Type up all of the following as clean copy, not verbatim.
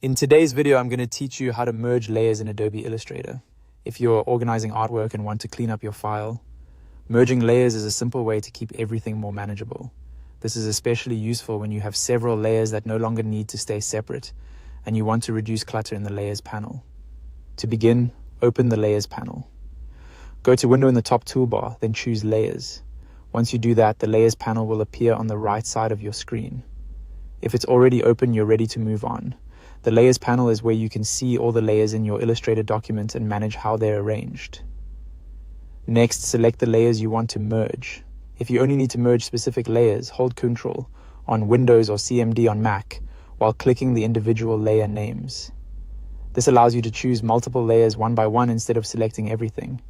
In today's video, I'm going to teach you how to merge layers in Adobe Illustrator. If you're organizing artwork and want to clean up your file, merging layers is a simple way to keep everything more manageable. This is especially useful when you have several layers that no longer need to stay separate and you want to reduce clutter in the Layers panel. To begin, open the Layers panel. Go to Window in the top toolbar, then choose Layers. Once you do that, the Layers panel will appear on the right side of your screen. If it's already open, you're ready to move on. The Layers panel is where you can see all the layers in your Illustrator document and manage how they're arranged. Next, select the layers you want to merge. If you only need to merge specific layers, hold Ctrl on Windows or CMD on Mac while clicking the individual layer names. This allows you to choose multiple layers one by one instead of selecting everything.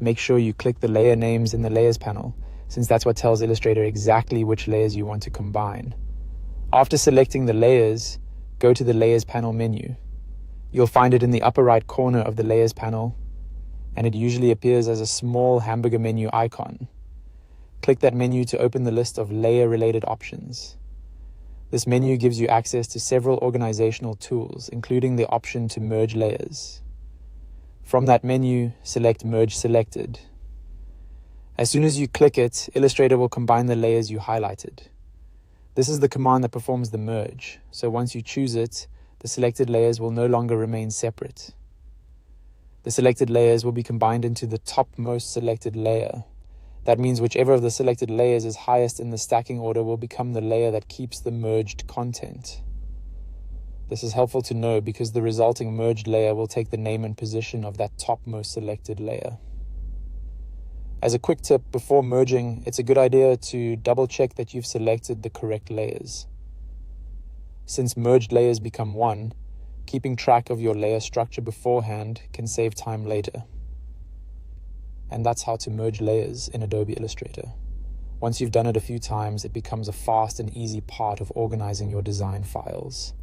Make sure you click the layer names in the Layers panel, since that's what tells Illustrator exactly which layers you want to combine. After selecting the layers, go to the Layers panel menu. You'll find it in the upper right corner of the Layers panel, and it usually appears as a small hamburger menu icon. Click that menu to open the list of layer-related options. This menu gives you access to several organizational tools, including the option to merge layers. From that menu, select Merge Selected. As soon as you click it, Illustrator will combine the layers you highlighted. This is the command that performs the merge, so once you choose it, the selected layers will no longer remain separate. The selected layers will be combined into the topmost selected layer. That means whichever of the selected layers is highest in the stacking order will become the layer that keeps the merged content. This is helpful to know because the resulting merged layer will take the name and position of that topmost selected layer. As a quick tip, before merging, it's a good idea to double check that you've selected the correct layers. Since merged layers become one, keeping track of your layer structure beforehand can save time later. And that's how to merge layers in Adobe Illustrator. Once you've done it a few times, it becomes a fast and easy part of organizing your design files.